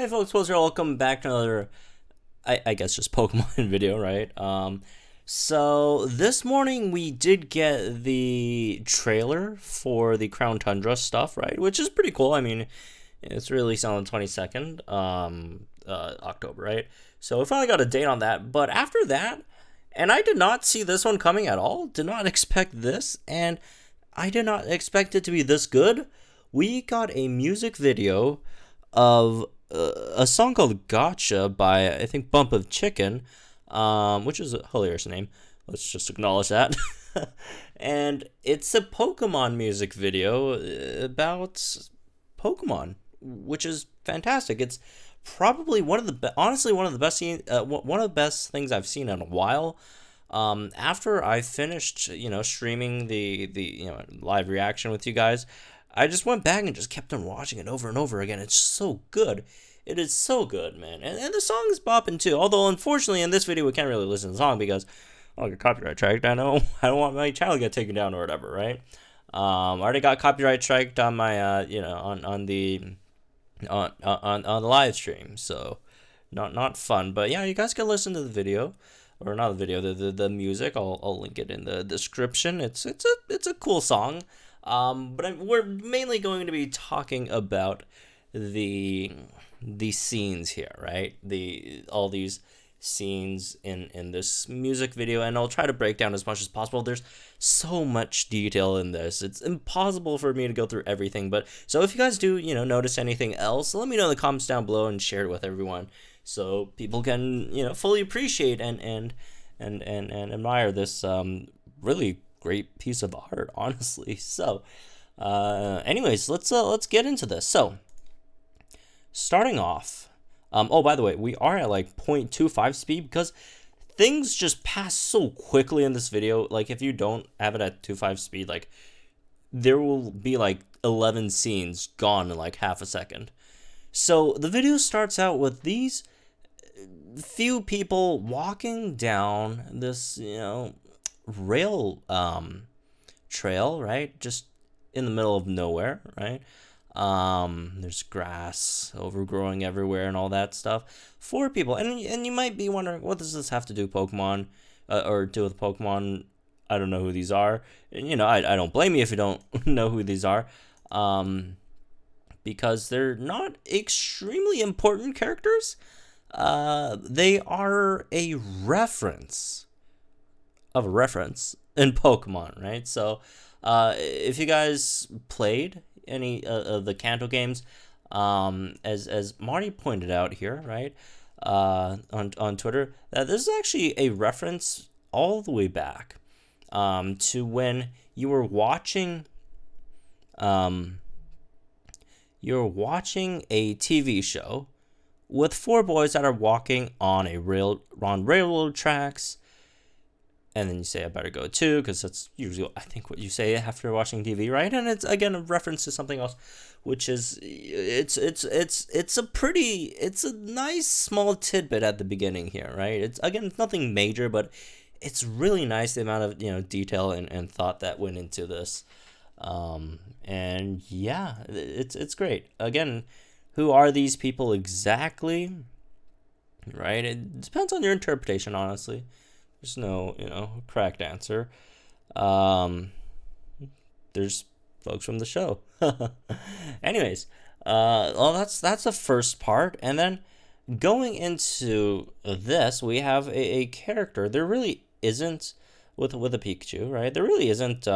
Hey folks, welcome back to another, I guess just Pokemon video, right? So this morning we did get the trailer for the Crown Tundra stuff, right? Which is pretty cool. I mean, it's released on the 22nd, October, right? So we finally got a date on that, but after that, and I did not see this one coming at all, did not expect this, and I did not expect it to be this good. We got a music video of a song called Gotcha by, I think, Bump of Chicken, which is a hilarious name. Let's just acknowledge that. And it's a Pokemon music video about Pokemon, which is fantastic. It's probably honestly one of the best one of the best things I've seen in a while. After I finished, streaming the live reaction with you guys, I just went back and just kept on watching it over and over again. It's so good. It is so good, man. And the song is bopping too. Although, unfortunately, in this video, we can't really listen to the song because I'll get copyright striked. I don't want my channel to get taken down or whatever, right? I already got copyright striked on my, on the live stream. So, not fun. But yeah, you guys can listen to the video. Or not the video, the music. I'll link it in the description. It's a cool song. But we're mainly going to be talking about the scenes here, right? All these scenes in this music video, and I'll try to break down as much as possible. There's so much detail in this. It's impossible for me to go through everything, but so if you guys do, notice anything else, let me know in the comments down below and share it with everyone so people can, fully appreciate and admire this really great piece of art, honestly. So anyways, let's get into this. So starting off, oh, by the way, we are at like 0.25 speed because things just pass so quickly in this video. Like, if you don't have it at 2.5 speed, like, there will be like 11 scenes gone in like half a second. So the video starts out with these few people walking down this, rail trail, right? Just in the middle of nowhere, right? There's grass overgrowing everywhere and all that stuff. 4 people, and you might be wondering, what does this have to do with Pokemon, or do with Pokemon? I don't know who these are. And, I don't blame you if you don't know who these are, because they're not extremely important characters. They are a reference of a reference in Pokemon, right? So, if you guys played any of the Kanto games, as Marty pointed out here, right, on Twitter, that this is actually a reference all the way back, to when you were watching, a TV show with 4 boys that are walking on railroad tracks. And then you say, I better go too, because that's usually, I think, what you say after watching TV, right? And it's, again, a reference to something else, which is, it's a nice small tidbit at the beginning here, right? It's, again, it's nothing major, but it's really nice, the amount of, detail and thought that went into this. And yeah, it's great. Again, who are these people exactly, right? It depends on your interpretation, honestly. There's no, correct answer. There's folks from the show. Anyways, well, that's the first part. And then going into this, we have a character. There really isn't, with a Pikachu, right? There really isn't,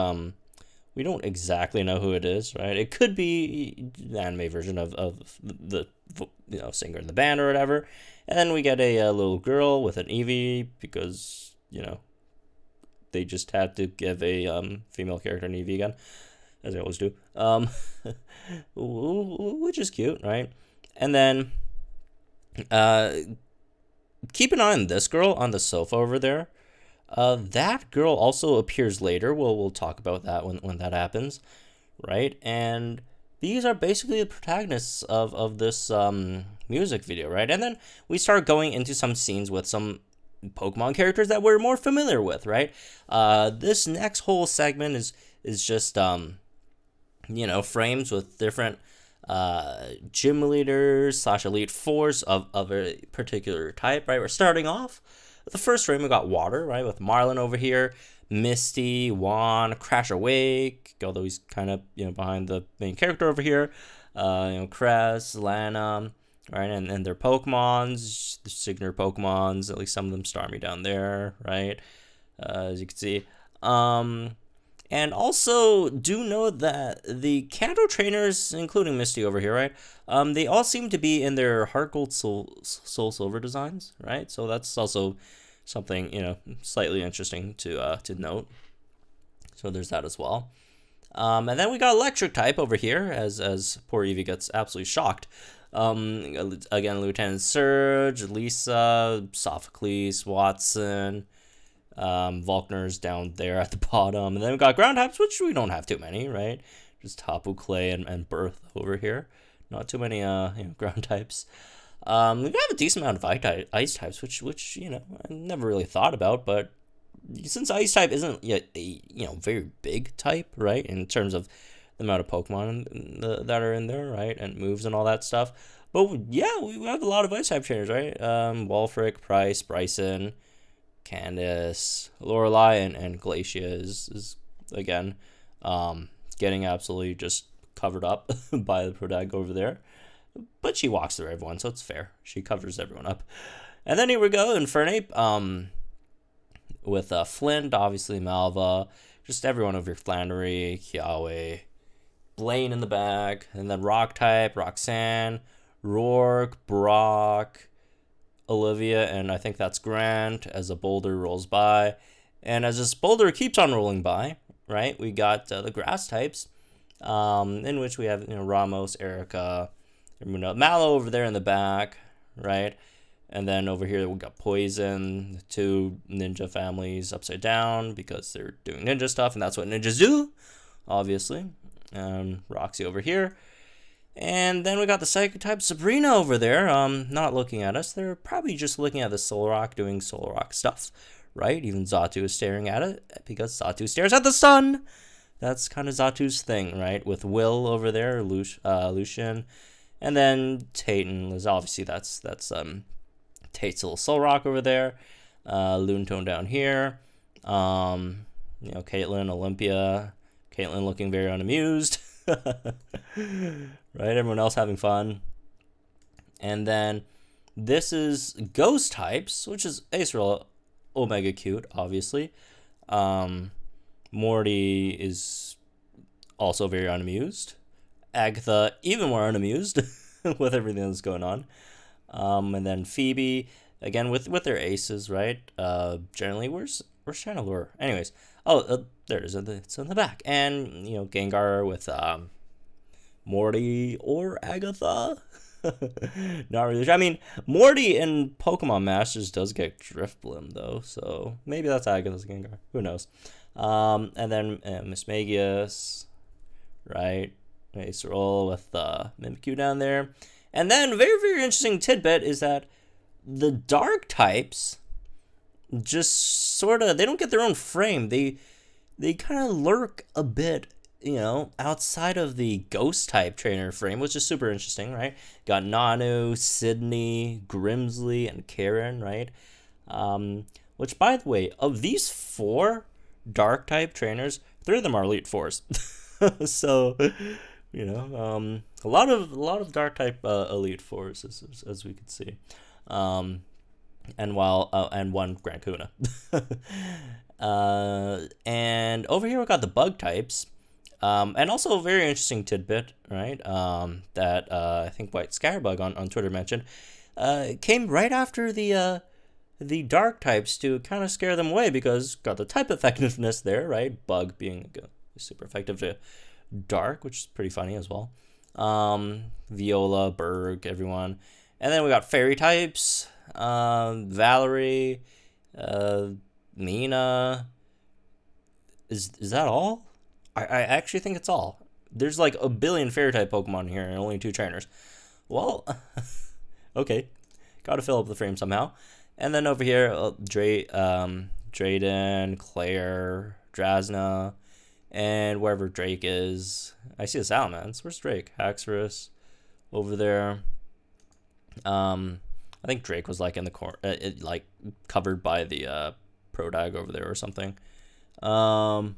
we don't exactly know who it is, right? It could be the anime version of the singer in the band or whatever. And then we get a little girl with an Eevee because, they just had to give a female character an Eevee again, as they always do, which is cute, right? And then keep an eye on this girl on the sofa over there. That girl also appears later. We'll talk about that when that happens, right? And these are basically the protagonists of this music video, right? And then we start going into some scenes with some Pokemon characters that we're more familiar with, right? This next whole segment is just frames with different gym leaders / elite force of a particular type, right? We're starting off the first frame. We got water, right, with Marlin over here, Misty, Juan, Crash Awake, although he's kind of, behind the main character over here. Cress, Lana, right, and their Pokemons, the signature Pokemons, at least some of them Starmie down there, right, as you can see. And also do note that the Kanto trainers, including Misty over here, right, they all seem to be in their Heart Gold Soul Silver designs, right, so that's also something, slightly interesting to note. So there's that as well. And then we got Electric type over here, as poor Eevee gets absolutely shocked. Again, Lieutenant Surge, Lisa, Sophocles, Watson, Volkner's down there at the bottom. And then we got ground types, which we don't have too many, right? Just Tapu, Clay, and Birth over here. Not too many ground types. We have a decent amount of ice types, which I never really thought about, but since ice type isn't yet a very big type, right, in terms of the amount of Pokemon that are in there, right, and moves and all that stuff. But yeah, we have a lot of ice type trainers, right? Walfric, Price, Bryson, Candace, Lorelei, and Glacia is again getting absolutely just covered up by the Prodag over there. But she walks through everyone, so it's fair. She covers everyone up. And then here we go, Infernape, with Flint, obviously Malva, just everyone over here, Flannery, Kiawe, Blaine in the back, and then Rock type, Roxanne, Rourke, Brock, Olivia, and I think that's Grant as a boulder rolls by. And as this boulder keeps on rolling by, right, we got the grass types, in which we have Ramos, Erica, Mallow over there in the back, right? And then over here we got Poison, the two ninja families upside down because they're doing ninja stuff, and that's what ninjas do, obviously. Roxy over here. And then we got the Psychic type, Sabrina over there, not looking at us. They're probably just looking at the Solrock doing Solrock stuff, right? Even Zatu is staring at it because Zatu stares at the sun. That's kind of Zatu's thing, right? With Will over there, Lucian, and then Tate and Liz. Obviously, that's Tate's little Solrock over there. Loonetone down here. Caitlin, Olympia. Caitlin looking very unamused. Right? Everyone else having fun. And then this is Ghost types, which is Acerol Omega cute, obviously. Morty is also very unamused. Agatha even more unamused with everything that's going on. And then Phoebe, again with their aces, right? Generally, where's Chandelure? Anyways, there it is. It's in the back. And Gengar with Morty or Agatha. Not really sure. I mean, Morty in Pokemon Masters does get Drifblim though, so maybe that's Agatha's Gengar. Who knows? And then Miss Magius, right? Acerol with Mimikyu down there. And then very, very interesting tidbit is that the dark types just sort of, they don't get their own frame. They kind of lurk a bit, outside of the ghost type trainer frame, which is super interesting, right? Got Nanu, Sydney, Grimsley, and Karen, right? Which, by the way, of these 4 dark type trainers, 3 of them are Elite Fours. So, a lot of dark type Elite Fours, as we could see. And one Grand Kuna. And over here we got the bug types. And also a very interesting tidbit, right? That I think White Scatterbug on Twitter mentioned, came right after the dark types to kind of scare them away because got the type effectiveness there, right? Bug being super effective to dark, which is pretty funny as well. Viola, Berg, everyone. And then we got fairy types, Valerie, Mina. Is that all? I actually think it's all. There's like a billion fairy type Pokemon here and only 2 trainers. Well, okay. Gotta fill up the frame somehow. And then over here, Drayden, Claire, Drasna, and wherever Drake is. I see the Salamence. Where's Drake? Haxorus. over there. I think Drake was like in the corner, like covered by the Prodag over there or something. Oh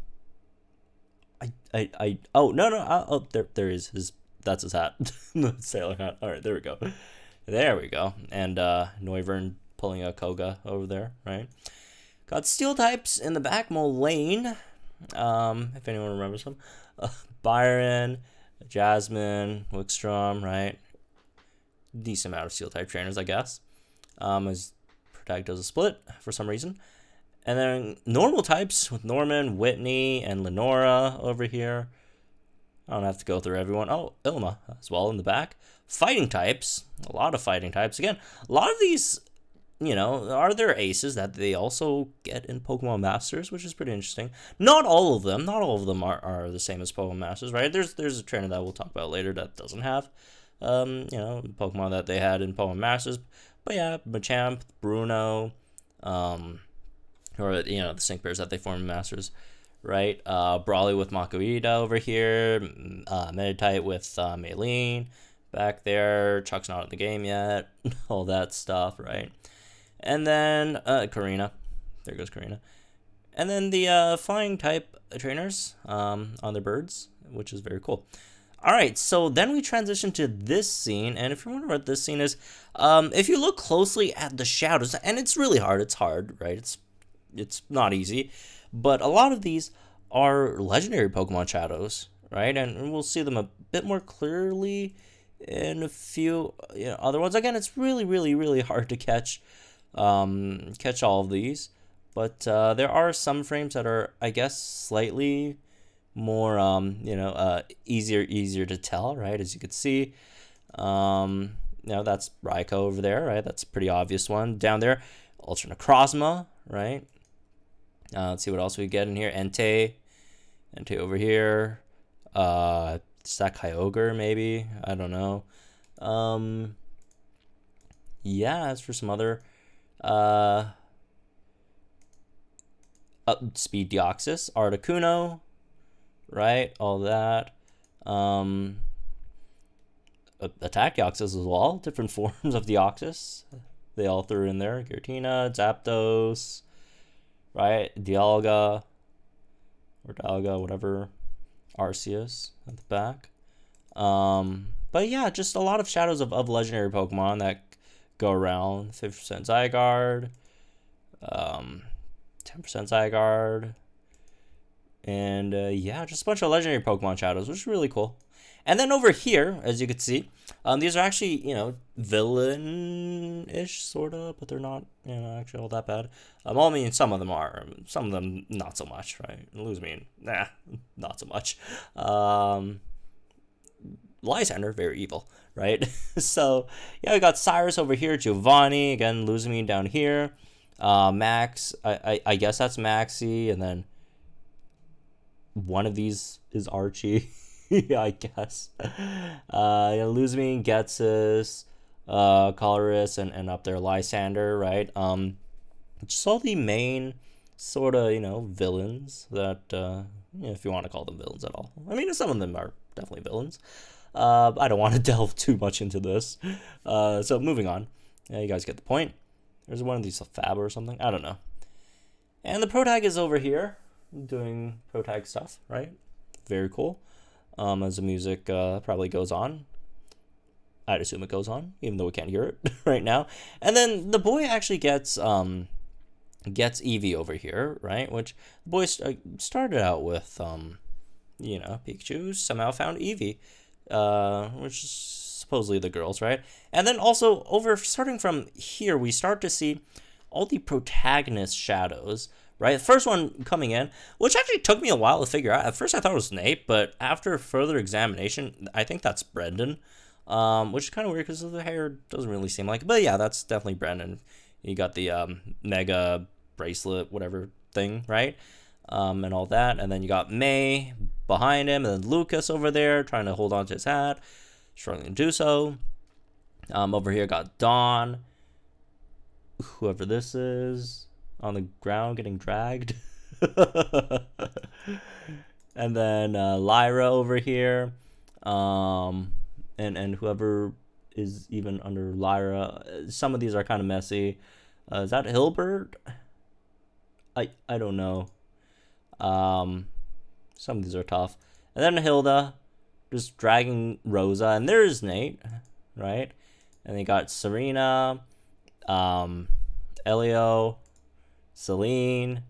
no, oh there is his, that's his hat, the sailor hat. All right, there we go, and Noivern pulling a Koga over there, right? Got steel types in the back, Moline, if anyone remembers them, Byron, Jasmine, Wickstrom, right? Decent amount of steel type trainers, I guess. As Protect does a split for some reason. And then normal types with Norman, Whitney, and Lenora over here. I don't have to go through everyone. Oh, Ilma as well in the back. Fighting types, a lot of fighting types. Again, a lot of these, you know, are there aces that they also get in Pokemon Masters, which is pretty interesting. Not all of them are the same as Pokemon Masters, right? There's a trainer that we'll talk about later that doesn't have, you know, Pokemon that they had in Pokemon Masters. But yeah, Machamp, Bruno, or, you know, the sync pairs that they form in Masters, right? Brawly with Makuhita over here, Meditite with Maylene back there. Chuck's not in the game yet, all that stuff, right? And then Karina, there goes Karina. And then the flying type trainers on their birds, which is very cool. All right, so then we transition to this scene, and if you wonder what this scene is, if you look closely at the shadows, and it's really hard, right? It's not easy, but a lot of these are legendary Pokemon shadows, right? And we'll see them a bit more clearly in a few, you know, other ones. Again, it's really, really, really hard to catch all of these, but there are some frames that are, I guess, slightly more you know, easier to tell, right? As you can see, you know, that's Raikou over there, right? That's a pretty obvious one. Down there, Ultra Necrozma, right? Let's see what else we get in here. Entei over here. Is that Kyogre, maybe? I don't know. Yeah, as for some other Speed Deoxys, Articuno, right? All that. Attack Deoxys as well. Different forms of Deoxys. They all threw in there. Giratina, Zapdos, right? Dialga, or Dialga, whatever. Arceus at the back. But yeah, just a lot of shadows of legendary Pokemon that go around. 50% Zygarde, 10% Zygarde, and yeah, just a bunch of legendary Pokemon shadows, which is really cool. And then over here, as you can see, these are actually, you know, villain-ish, sort of, but they're not, you know, actually all that bad. I mean, some of them are, some of them not so much, right? Luzmine, nah, not so much. Lysander, very evil, right? So, yeah, we got Cyrus over here, Giovanni, again, Luzmine down here. Max, I guess that's Maxie, and then one of these is Archie. Yeah, I guess. Yeah, Luzmine, Getsus, Colorus, and up there Lysander, right? Just all the main sort of, you know, villains that, you know, if you want to call them villains at all. I mean, some of them are definitely villains. I don't want to delve too much into this. So moving on. Yeah, you guys get the point. There's one of these, a Fab or something. I don't know. And the Protag is over here doing Protag stuff, right? Very cool. As the music probably goes on. I'd assume it goes on, even though we can't hear it right now. And then the boy actually gets Eevee over here, right? Which the boy started out with, you know, Pikachu somehow found Eevee, which is supposedly the girls, right? And then also starting from here, we start to see all the protagonist shadows. Right, the first one coming in, which actually took me a while to figure out. At first I thought it was Nate, but after further examination, I think that's Brendan, which is kind of weird because the hair doesn't really seem like it. But yeah, that's definitely Brendan. You got the mega bracelet, whatever thing, right? And all that. And then you got May behind him, and then Lucas over there trying to hold on to his hat, struggling to do so. Over here got Dawn, whoever this is, on the ground getting dragged. And then Lyra over here. and whoever is even under Lyra. Some of these are kind of messy. Is that Hilbert? I don't know. Some of these are tough. And then Hilda just dragging Rosa, and there's Nate, right? And they got Serena, Elio, Celine,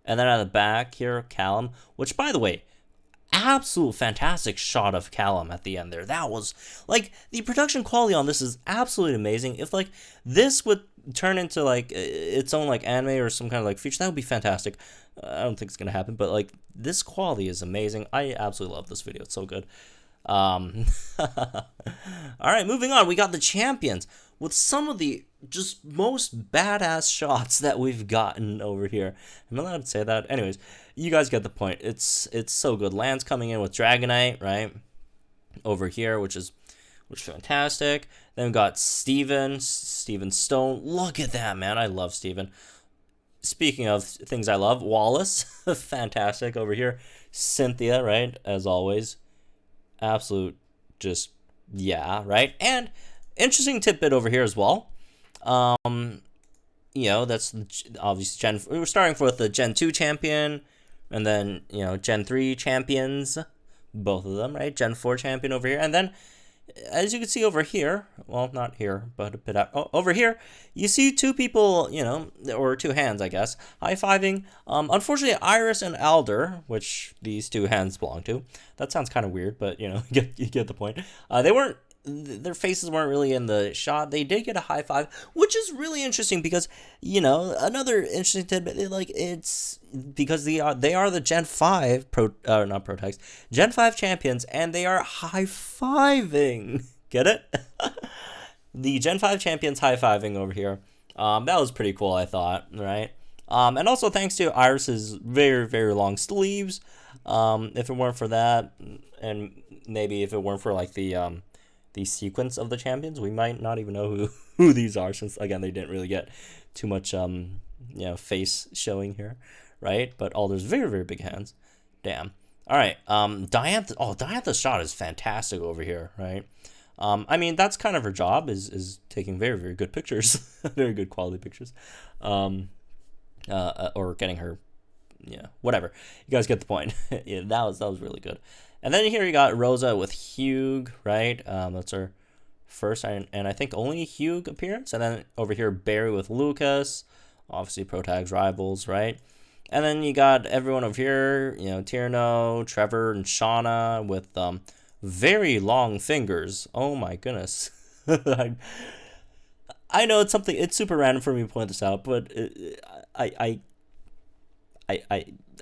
and then at the back here, Callum, which, by the way, absolute fantastic shot of Callum at the end there. That was, like, the production quality on this is absolutely amazing. If, like, this would turn into, like, its own, like, anime or some kind of, like, feature, that would be fantastic. I don't think it's gonna happen, but, like, this quality is amazing. I absolutely love this video. It's so good. All right, moving on. We got the champions with some of the just most badass shots that we've gotten over here. Am I allowed to say that? Anyways, you guys get the point. It's so good. Lance coming in with Dragonite, right? Over here, which is fantastic. Then we got Steven Stone. Look at that, man. I love Steven. Speaking of things I love, Wallace, fantastic over here. Cynthia, right? As always. Absolute, just, yeah, right? And interesting tidbit over here as well. You know, that's obviously we're starting with the Gen 2 champion, and then, you know, Gen 3 champions, both of them, right? Gen 4 champion over here, and then, as you can see over here, well, not here, but a bit out, over here, you see two people, you know, or two hands, I guess, high-fiving. Unfortunately, Iris and Alder, which these two hands belong to. That sounds kind of weird, but, you know, you get the point. Their faces weren't really in the shot. They did get a high five, which is really interesting because, you know, another interesting tidbit, like, it's because they are the Gen 5 Gen 5 champions, and they are high-fiving. Get it? The Gen 5 champions high-fiving over here. That was pretty cool, I thought, right? And also thanks to Iris's very, very long sleeves. If it weren't for that, and maybe if it weren't for, like, the sequence of the champions, we might not even know who these are, since, again, they didn't really get too much, you know, face showing here, right? But Alder's very, very big hands. Damn. All right. Diantha's shot is fantastic over here, right? I mean, that's kind of her job, is taking very, very good pictures, very good quality pictures, or getting her, yeah, whatever. You guys get the point. Yeah, that was really good. And then here you got Rosa with Hugh, right? That's her first and I think only Hugh appearance. And then over here, Barry with Lucas, obviously Pro Tags rivals, right? And then you got everyone over here, you know, Tierno, Trevor, and Shauna with very long fingers. Oh my goodness. I know it's super random for me to point this out, but I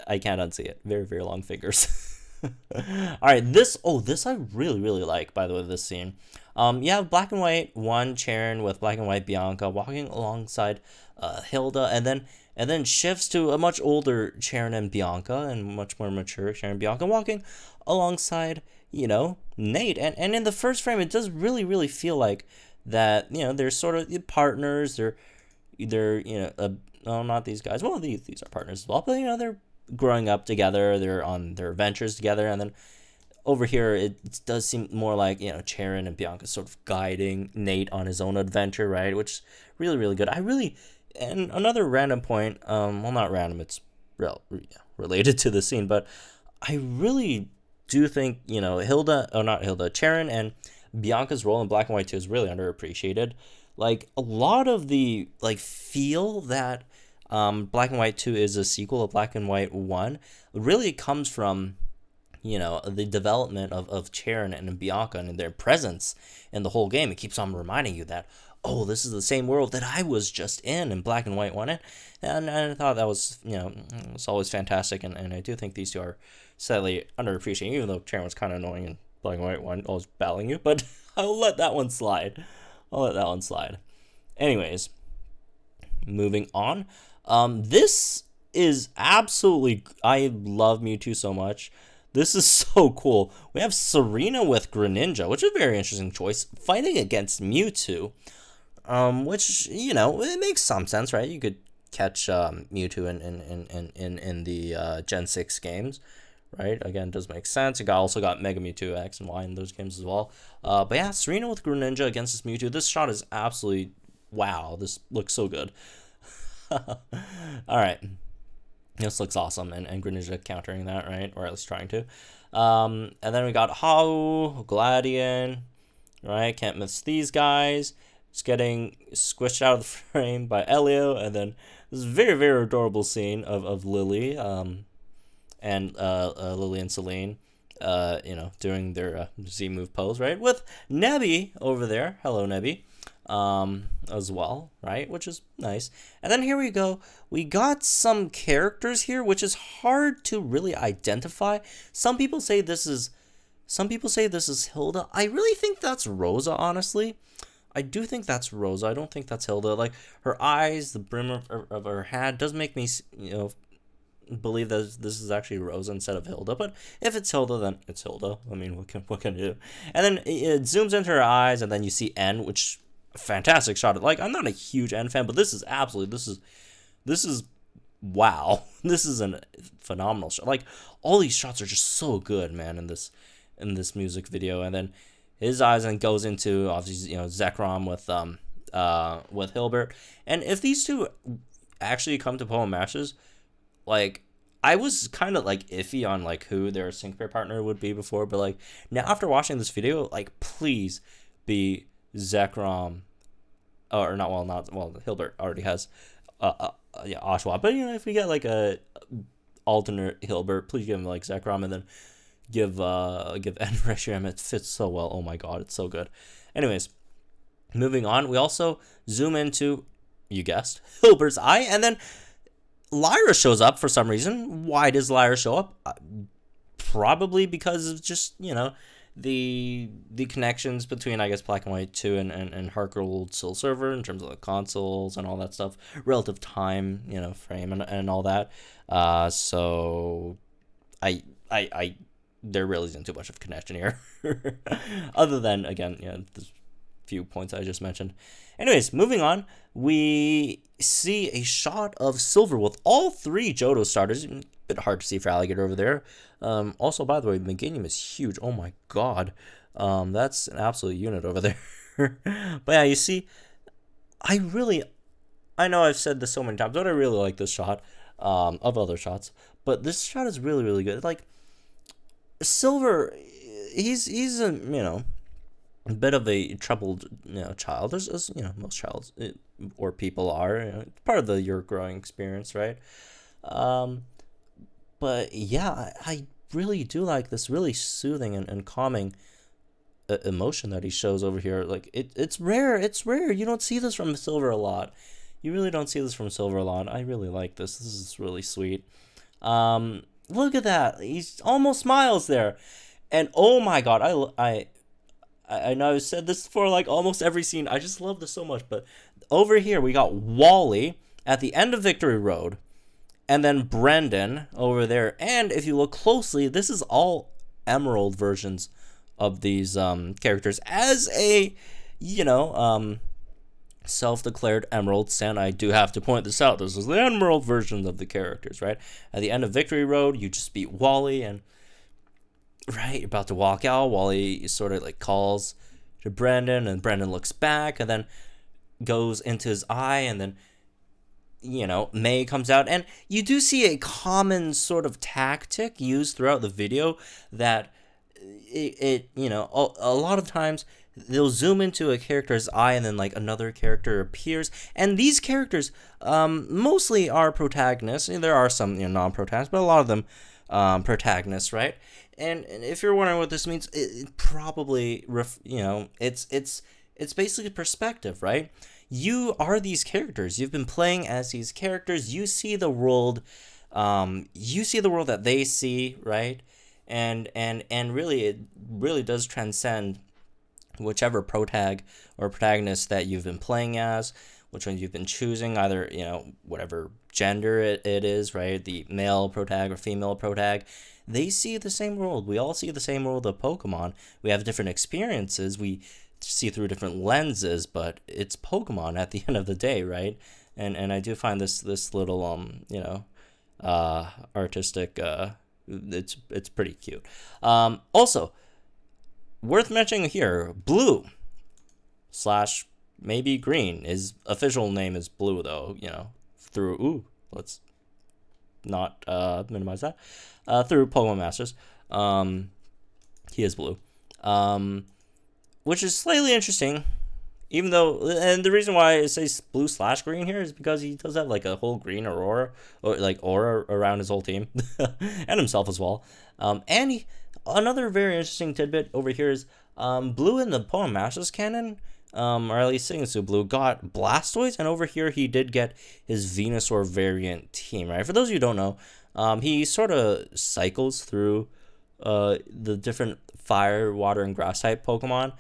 can't unsee it. Very, very long fingers. All right, this I really, really like, by the way, this scene. You have Black and White 1 Charon with Black and White Bianca walking alongside Hilda, and then shifts to a much older Charon and Bianca, and much more mature Charon and Bianca walking alongside, you know, Nate. And in the first frame, it does really, really feel like that, you know, they're sort of partners. They're either, you know, no, not these guys. Well, these are partners as well, but, you know, they're growing up together, they're on their adventures together, and then over here it does seem more like, you know, Charon and Bianca sort of guiding Nate on his own adventure, right? Which is really, really good. And another random point, well, not random, it's related to the scene, but I really do think, you know, Charon and Bianca's role in Black and White 2 is really underappreciated. Like, a lot of the, like, feel that Black and White 2 is a sequel of Black and White 1 really comes from, you know, the development of Charon and Bianca and their presence in the whole game. It keeps on reminding you that, oh, this is the same world that I was just in Black and White 1. And I thought that was, you know, it's always fantastic. And I do think these two are slightly underappreciated, even though Charon was kind of annoying in Black and White 1, always battling you. But I'll let that one slide. Anyways, moving on. This is absolutely, I love Mewtwo so much. This is so cool. We have Serena with Greninja, which is a very interesting choice, fighting against Mewtwo, which, you know, it makes some sense, right? You could catch Mewtwo in the Gen 6 games, right? Again, does make sense. It also got Mega Mewtwo X and Y in those games as well. But yeah, Serena with Greninja against this Mewtwo. This shot is absolutely wow. This looks so good. All right. This looks awesome, and Greninja countering that, right? Or at least trying to. And then we got Hau, Gladion, right? Can't miss these guys. It's getting squished out of the frame by Elio, and then this very, very adorable scene of Lily, and Lily and Celine, doing their Z move pose, right? With Nebby over there. Hello, Nebby. As well, right? Which is nice. And then here we go. We got some characters here, which is hard to really identify. Some people say this is Hilda. I really think that's Rosa, honestly. I do think that's Rosa. I don't think that's Hilda. Like, her eyes, the brim of her hat does make me, believe that this is actually Rosa instead of Hilda. But if it's Hilda, then it's Hilda. I mean, what can you do? And then it zooms into her eyes, and then you see N, which fantastic shot. Like, I'm not a huge N fan, but this is wow. This is a phenomenal shot. Like, all these shots are just so good, man, in this music video. And then his eyes then goes into obviously Zekrom with Hilbert. And if these two actually come to Pokemon matches, like, I was kind of like iffy on like who their sync pair partner would be before, but like now after watching this video, like, please be Zekrom, or not Hilbert already has Oshawott, but if we get like a alternate Hilbert, please give him like Zekrom, and then give Enrisham. It fits so well. Oh my god, it's so good. Anyways, moving on, we also zoom into, you guessed, Hilbert's eye, and then Lyra shows up for some reason. Why does Lyra show up? Probably because of just the connections between, I guess, Black and White 2 and Heart Gold Soul Silver in terms of the consoles and all that stuff, relative time, frame and all that. So I there really isn't too much of connection here, other than, again, the few points I just mentioned. Anyways, moving on, we see a shot of Silver with all three Johto starters. A bit hard to see for Alligator over there. Also, by the way, Meganium is huge. Oh my god. That's an absolute unit over there. But yeah, you see, I know I've said this so many times, but I really like this shot, of other shots. But this shot is really, really good. Like, Silver, he's a, a bit of a troubled, child, as most childs or people are, part of your growing experience, right? But yeah, I really do like this really soothing and calming emotion that he shows over here. Like, it's rare. You don't see this from Silver a lot. You really don't see this from Silver a lot. I really like this. This is really sweet. Look at that. He's almost smiles there. And oh my god, I know I've said this for like almost every scene. I just love this so much. But over here we got Wally at the end of Victory Road, and then Brendan over there. And if you look closely, this is all Emerald versions of these characters. As a self-declared Emerald stan, I do have to point this out. This is the Emerald version of the characters, right? At the end of Victory Road, you just beat Wally, and right, you're about to walk out. Wally sort of like calls to Brendan, and Brendan looks back and then goes into his eye, and then May comes out, and you do see a common sort of tactic used throughout the video that a lot of times they'll zoom into a character's eye and then like another character appears, and these characters mostly are protagonists. There are some non-protagonists, but a lot of them protagonists, right? And if you're wondering what this means, it probably it's basically perspective, right? You are these characters. You've been playing as these characters. You see the world that they see, right? And really, it really does transcend whichever protag or protagonist that you've been playing as, which one you've been choosing, either whatever gender it is, right? The male protag or female protag. They see the same world. We all see the same world of Pokemon. We have different experiences. We see through different lenses, but it's Pokemon at the end of the day, right? And I do find this little artistic It's pretty cute. Also, worth mentioning here, blue slash maybe green. His official name is blue, though, let's not minimize that. Through Pokemon Masters, he is blue. Which is slightly interesting, even though, and the reason why it says blue slash green here is because he does have like a whole green aura, or like aura around his whole team, and himself as well. Another very interesting tidbit over here is blue in the Pokemon Masters canon, or at least Signature Blue, got Blastoise, and over here he did get his Venusaur variant team, right? For those of you who don't know, he sort of cycles through the different fire, water, and grass type Pokemon,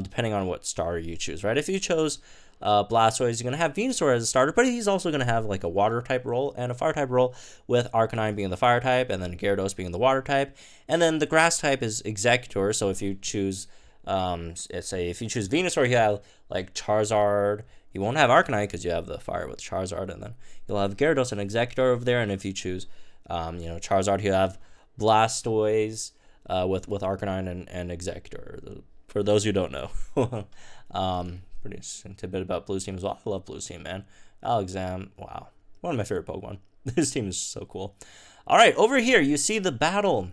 depending on what starter you choose, right? If you chose Blastoise, you're going to have Venusaur as a starter, but he's also going to have like a water type role and a fire type role, with Arcanine being the fire type, and then Gyarados being the water type, and then the grass type is Executor. So if you choose, if you choose Venusaur, you have like Charizard. You won't have Arcanine because you have the fire with Charizard, and then you'll have Gyarados and Executor over there. And if you choose, Charizard, you have Blastoise with Arcanine and Executor. For those who don't know, pretty interesting tidbit about Blue's team as well. I love Blue's team, man. Alakazam, wow, one of my favorite Pokemon. This team is so cool. All right, over here you see the battle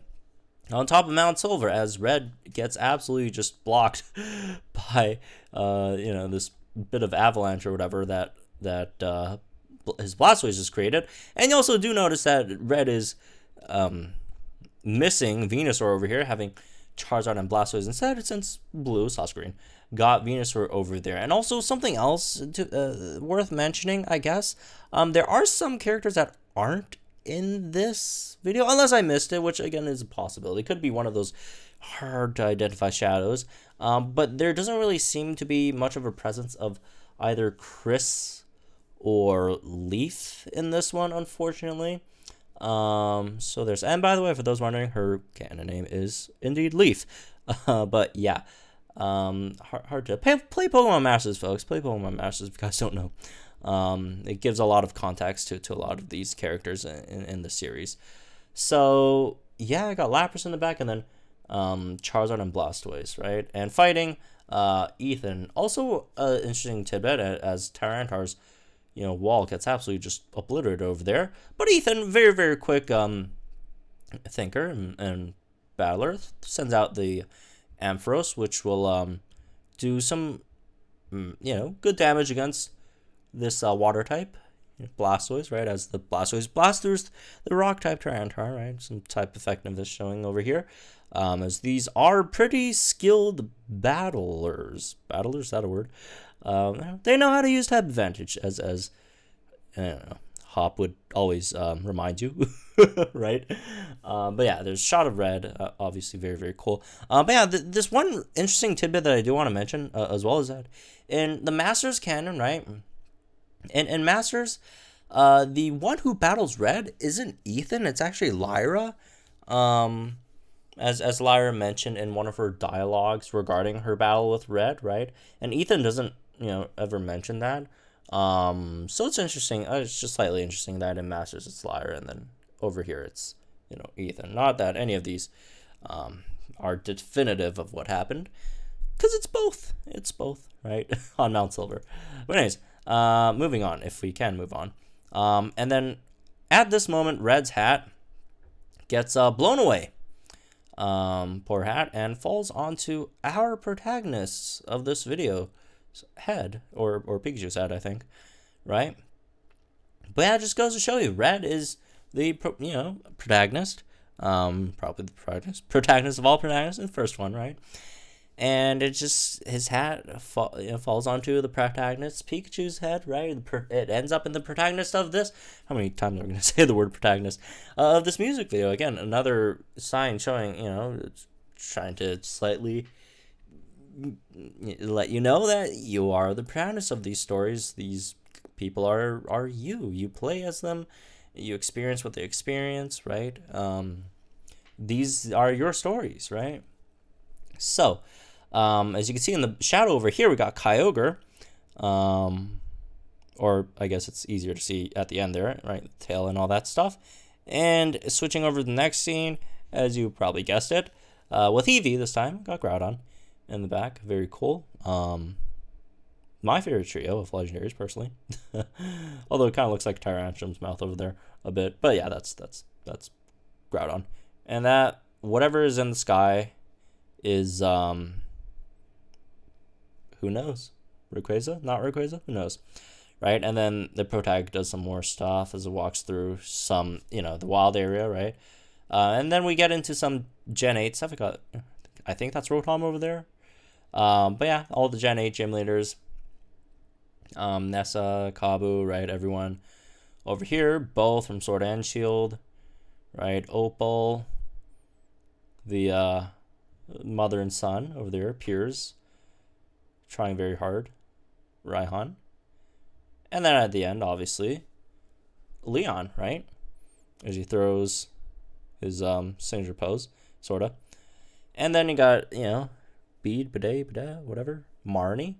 on top of Mount Silver as Red gets absolutely just blocked by this bit of avalanche or whatever that his Blastoise just created. And you also do notice that Red is missing Venusaur over here, having Charizard and Blastoise instead, since Blue slash Green got Venusaur over there. And also something else worth mentioning, I guess, there are some characters that aren't in this video, unless I missed it, which again is a possibility. It could be one of those hard to identify shadows, but there doesn't really seem to be much of a presence of either Chris or Leaf in this one, unfortunately. So there's, and by the way, for those wondering, her canon name is indeed Leaf. But yeah, hard to play Pokemon Masters, folks. Play Pokemon Masters if you guys don't know. It gives a lot of context to a lot of these characters in the series. So yeah, I got Lapras in the back, and then Charizard and Blastoise, right? And fighting Ethan. Also, interesting tidbit, as Tyranitar's wall gets absolutely just obliterated over there. But Ethan, very, very quick thinker and battler, sends out the Ampharos, which will do some, good damage against this water type Blastoise, right? As the Blastoise blasts through the rock type Tyranitar, right? Some type effectiveness showing over here. As these are pretty skilled battlers. Battlers, is that a word? They know how to use type advantage, as I don't know, Hop would always remind you, right? But yeah, there's Shot of Red, obviously very, very cool. But yeah, this one interesting tidbit that I do want to mention as well is that in the Masters canon, right? In Masters, the one who battles Red isn't Ethan, it's actually Lyra. As Lyra mentioned in one of her dialogues regarding her battle with Red, right? And Ethan doesn't, ever mention that. So it's interesting. It's just slightly interesting that in Masters it's Lyra, and then over here it's, Ethan. Not that any of these are definitive of what happened, because it's both. It's both, right? On Mount Silver. But anyways, moving on, if we can move on. And then at this moment, Red's hat gets blown away. Poor hat, and falls onto our protagonist of this video head, or Pikachu's head, I think, right? But yeah, it just goes to show you, Red is the protagonist, probably the protagonist of all protagonists in the first one, right? And it just, his hat falls onto the protagonist Pikachu's head, right? It ends up in the protagonist of this. How many times am I going to say the word protagonist of this music video? Again, another sign showing, it's trying to slightly let you know that you are the protagonist of these stories. These people are you. You play as them. You experience what they experience, right? These are your stories, right? So, as you can see in the shadow over here, we got Kyogre, or I guess it's easier to see at the end there, right? The tail and all that stuff. And switching over to the next scene, as you probably guessed it, with Eevee this time, got Groudon in the back. Very cool. My favorite trio of legendaries, personally. Although it kind of looks like Tyrantrum's mouth over there a bit. But yeah, that's Groudon. And that, whatever is in the sky is, who knows? Rayquaza? Not Rayquaza? Who knows? Right? And then the protag does some more stuff as it walks through some, the wild area, right? And then we get into some Gen 8 stuff. I think that's Rotom over there. But yeah, all the Gen 8 gym leaders. Nessa, Kabu, right? Everyone over here, both from Sword and Shield, right? Opal, the mother and son over there, Piers, trying very hard, Raihan. And then at the end, obviously, Leon, right? As he throws his signature pose, sorta. And then you got, Bede, Bede, whatever, Marnie.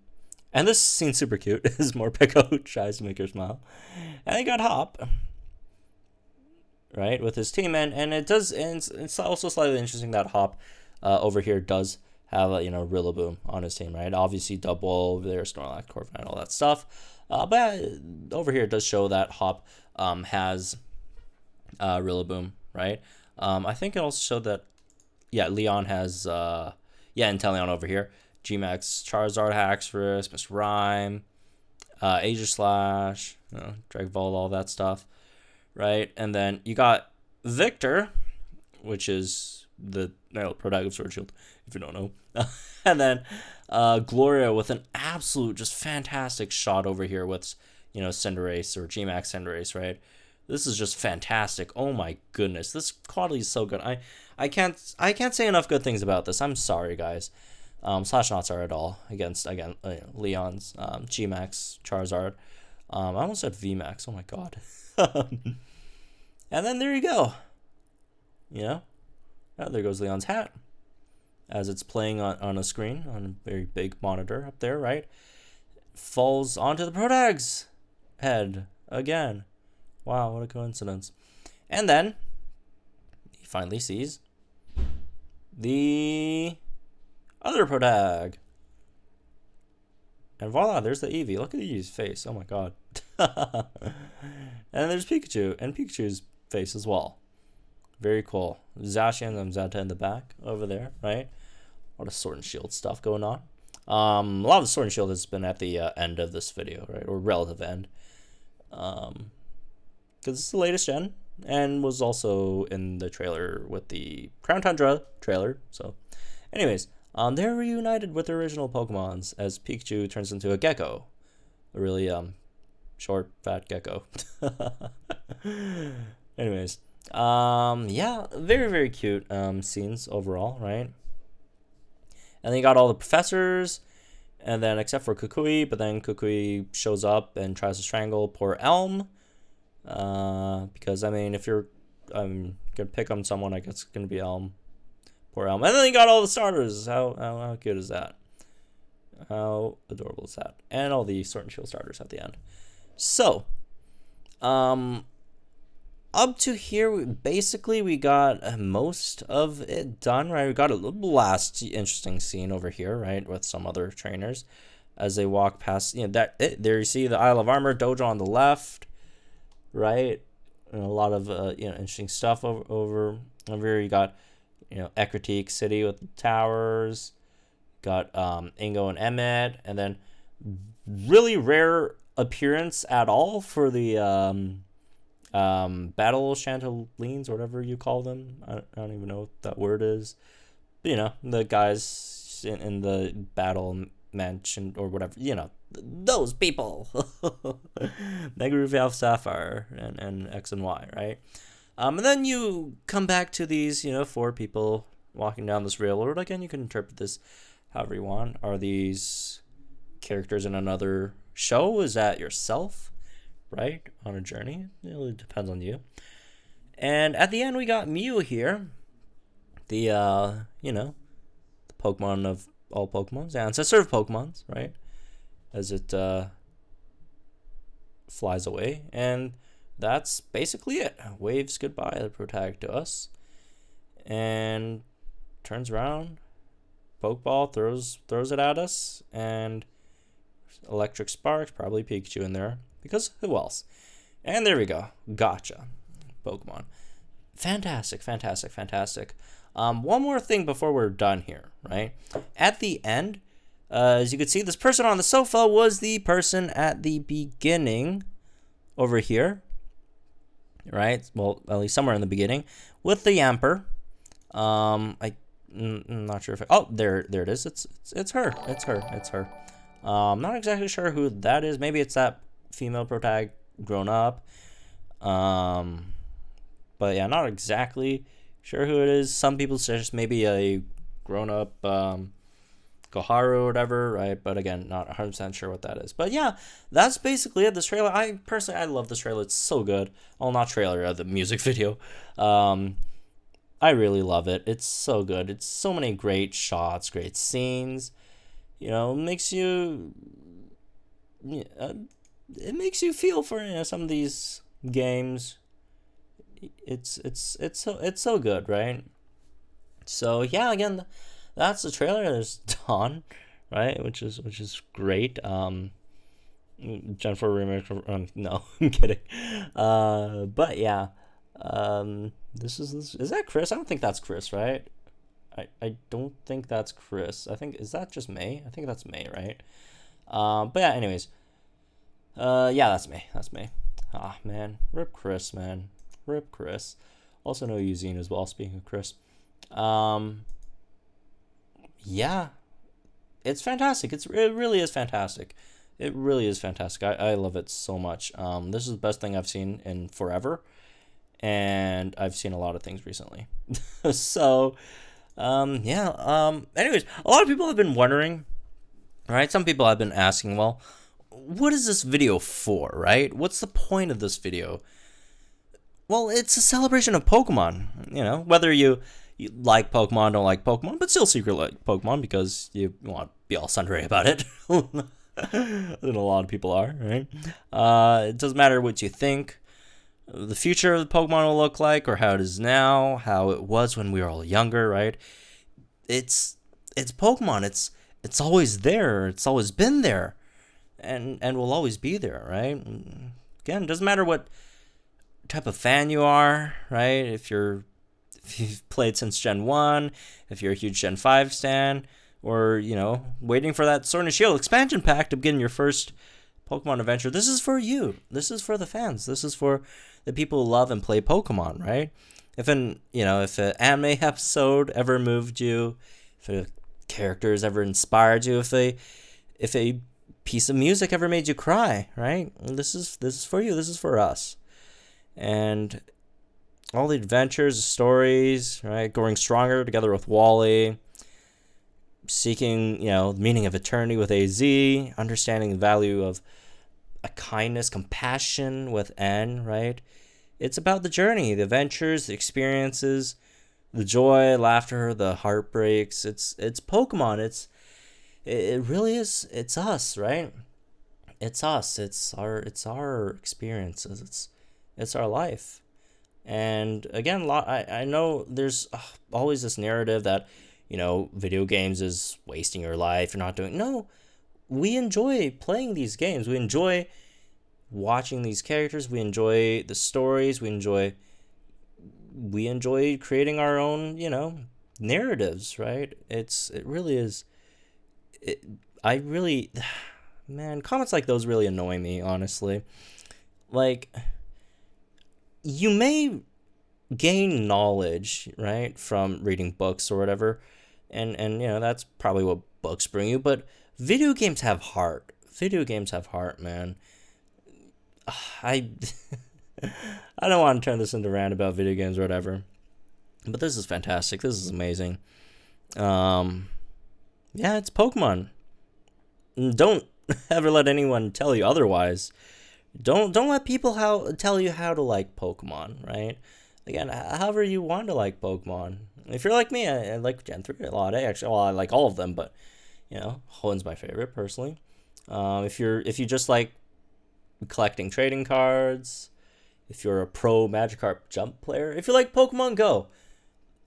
And this scene's super cute. As Morpeko tries to make her smile. And they got Hop, right, with his team. And it's also slightly interesting that Hop over here does have a, Rillaboom on his team, right? Obviously, Double over there, Snorlax, Corviknight, all that stuff. But over here it does show that Hop has Rillaboom, right? I think it also showed that, Leon has, Inteleon over here. Gmax, Charizard, Haxorus, Mr. Rhyme, Aegislash, Dragvolt, all that stuff, right? And then you got Victor, which is the protag of Sword Shield, if you don't know. And then Gloria with an absolute just fantastic shot over here with, Cinderace or Gmax Cinderace, right? This is just fantastic. Oh my goodness, this quality is so good. I can't say enough good things about this. I'm sorry, guys. Slash not sorry at all against Leon's Gmax Charizard. I almost said VMAX. Oh my god. And then there you go. There goes Leon's hat as it's playing on a screen on a very big monitor up there, right? Falls onto the Protag's head again. Wow, what a coincidence. And then he finally sees the other Protag. And voila, there's the Eevee. Look at Eevee's face. Oh my god. And there's Pikachu. And Pikachu's face as well. Very cool. Zacian and Zeta in the back over there, right? A lot of Sword and Shield stuff going on. A lot of the Sword and Shield has been at the end of this video, right? Or relative end. Because it's the latest gen. And was also in the trailer with the Crown Tundra trailer. So, anyways. They're reunited with their original Pokemons as Pikachu turns into a gecko. A really short, fat gecko. Anyways. Very, very cute scenes overall, right? And then you got all the professors, and then except for Kukui, but then Kukui shows up and tries to strangle poor Elm. Because, if you're gonna pick on someone, I guess it's gonna be Elm. Poor Elm. And then you got all the starters. How cute is that? How adorable is that? And all the Sword and Shield starters at the end. So, up to here, we got most of it done, right? We got a last interesting scene over here, right, with some other trainers as they walk past. There you see the Isle of Armor dojo on the left, right? And a lot of interesting stuff over here. You got Ecruteak City with the towers. Got Ingo and Emmet, and then really rare appearance at all for the battle chantelines or whatever you call them. I don't even know what that word is. But, the guys in the battle mansion or whatever. Those people. Mega Ruby Sapphire and X and Y, right? And then you come back to these, 4 people walking down this railroad. Again, you can interpret this however you want. Are these characters in another show? Is that yourself, right? On a journey? It really depends on you. And at the end, we got Mew here. The, the Pokemon of all Pokemons. The ancestor of Pokemons, right? As it flies away. And that's basically it. Waves goodbye the protag to us, and turns around. Pokeball throws it at us, and electric sparks, probably Pikachu in there, because who else? And there we go. Gotcha. Pokemon. Fantastic, fantastic, fantastic. One more thing before we're done here, right? At the end, as you can see, this person on the sofa was the person at the beginning over here, right? Well, at least somewhere in the beginning, with the Yamper. I'm not sure if there it is. It's her. It's her. Not exactly sure who that is. Maybe it's that female protag grown up. But yeah, not exactly sure who it is. Some people suggest maybe a grown up Koharu or whatever, right? But again, not 100% sure what that is. But yeah, that's basically it. This trailer, I love this trailer. It's so good. Well, not trailer, the music video. I really love it. It's so good. It's so many great shots, great scenes. You know, it makes you feel for some of these games. It's so good, right? So yeah, again, that's the trailer. There's Dawn, right? Which is great. Jennifer remake. No, I'm kidding. But yeah, this is that Chris? I don't think that's Chris, right? I don't think that's Chris. Is that just May? I think that's May, right? But yeah, anyways. Yeah, that's May. That's May. Ah, man. Rip Chris, man. Rip Chris. Also know Eugene as well, speaking of Chris. Yeah. It's fantastic. It really is fantastic. It really is fantastic. I love it so much. This is the best thing I've seen in forever. And I've seen a lot of things recently. So, yeah. Anyways, a lot of people have been wondering, right? Some people have been asking, well, what is this video for, right? What's the point of this video? Well, it's a celebration of Pokemon. You know, whether you like Pokemon, don't like Pokemon, but still secretly like Pokemon because you want to be all sundry about it. And a lot of people are, right? It doesn't matter what you think the future of the Pokemon will look like, or how it is now, how it was when we were all younger, right? It's Pokemon. It's always there. It's always been there, and will always be there, right? Again, it doesn't matter what type of fan you are, right? If you've played since Gen 1, if you're a huge Gen 5 stan, or, you know, waiting for that Sword and Shield expansion pack to begin your first Pokemon adventure, this is for you. This is for the fans. This is for the people who love and play Pokemon, right? If an anime episode ever moved you, if a characters ever inspired you, if a piece of music ever made you cry, right? This is for you. This is for us. And all the adventures, the stories, right? Growing stronger together with Wally, seeking, the meaning of eternity with AZ, understanding the value of a kindness, compassion with N, right? It's about the journey, the adventures, the experiences, the joy, laughter, the heartbreaks. It's Pokemon. It really is. It's us, right? It's us. It's our experiences. It's our life. And again, I know there's always this narrative that, video games is wasting your life. You're not doing. No, we enjoy playing these games. We enjoy watching these characters. We enjoy the stories. We enjoy creating our own, narratives, right? It really is. Man, comments like those really annoy me, honestly. Like, you may gain knowledge, right, from reading books or whatever, and that's probably what books bring you, but video games have heart. Video games have heart, man. I don't want to turn this into a rant about video games or whatever, but this is fantastic. This is amazing. Yeah, it's Pokemon. Don't ever let anyone tell you otherwise. Don't let people tell you how to like Pokemon, right? Again, however you want to like Pokemon. If you're like me, I like Gen 3 a lot. I like all of them, but Hoenn's my favorite personally. If you just like collecting trading cards, if you're a pro Magikarp jump player, if you like Pokemon Go.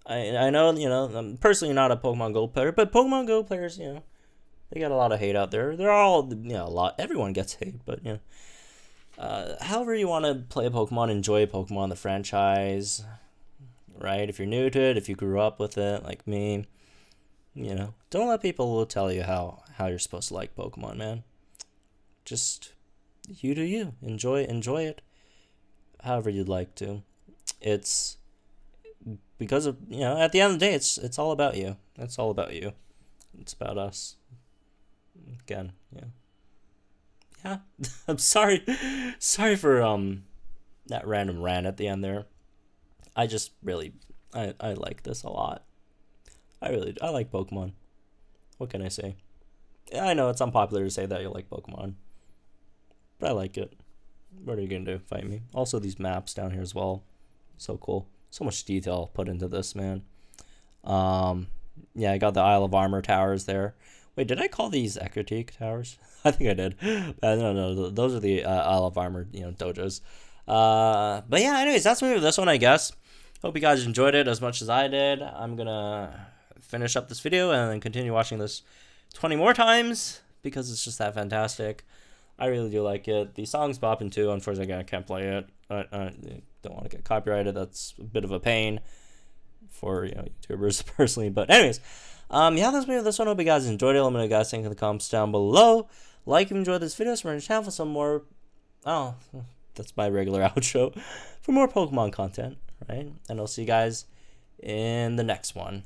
I know, you know, I'm personally not a Pokemon Go player, but Pokemon Go players, you know, they got a lot of hate out there. They're all, you know, a lot. Everyone gets hate, but you know, however you want to play Pokemon, enjoy Pokemon the franchise, right? If you're new to it, if you grew up with it, like me, you know, don't let people tell you how you're supposed to like Pokemon, man. Just you do you. Enjoy it, however you'd like to. It's because of, you know, at the end of the day, it's all about you. It's all about you. It's about us. Again, yeah. I'm sorry for that random rant at the end there. I just really I like this a lot. I like Pokemon. What can I say? I know it's unpopular to say that you like Pokemon, but I like it. What are you gonna do? Fight me? Also, these maps down here as well, so cool. So much detail put into this, man. Yeah, I got the Isle of Armor towers there. Wait, did I call these Ecruteak towers? I think I did. No, those are the Isle of Armor, you know, dojos. But yeah, anyways, that's me with this one, I guess. Hope you guys enjoyed it as much as I did. I'm gonna finish up this video and then continue watching this 20 more times because it's just that fantastic. I really do like it. The song's bopping too. Unfortunately, I can't play it. I don't want to get copyrighted. That's a bit of a pain for, you know, YouTubers personally. But anyways, yeah, that's me with this one. Hope you guys enjoyed it. Let me know, guys, think in the comments down below. Like if you enjoyed this video, subscribe to the channel for some more. Oh, that's my regular outro for more Pokemon content, right? And I'll see you guys in the next one.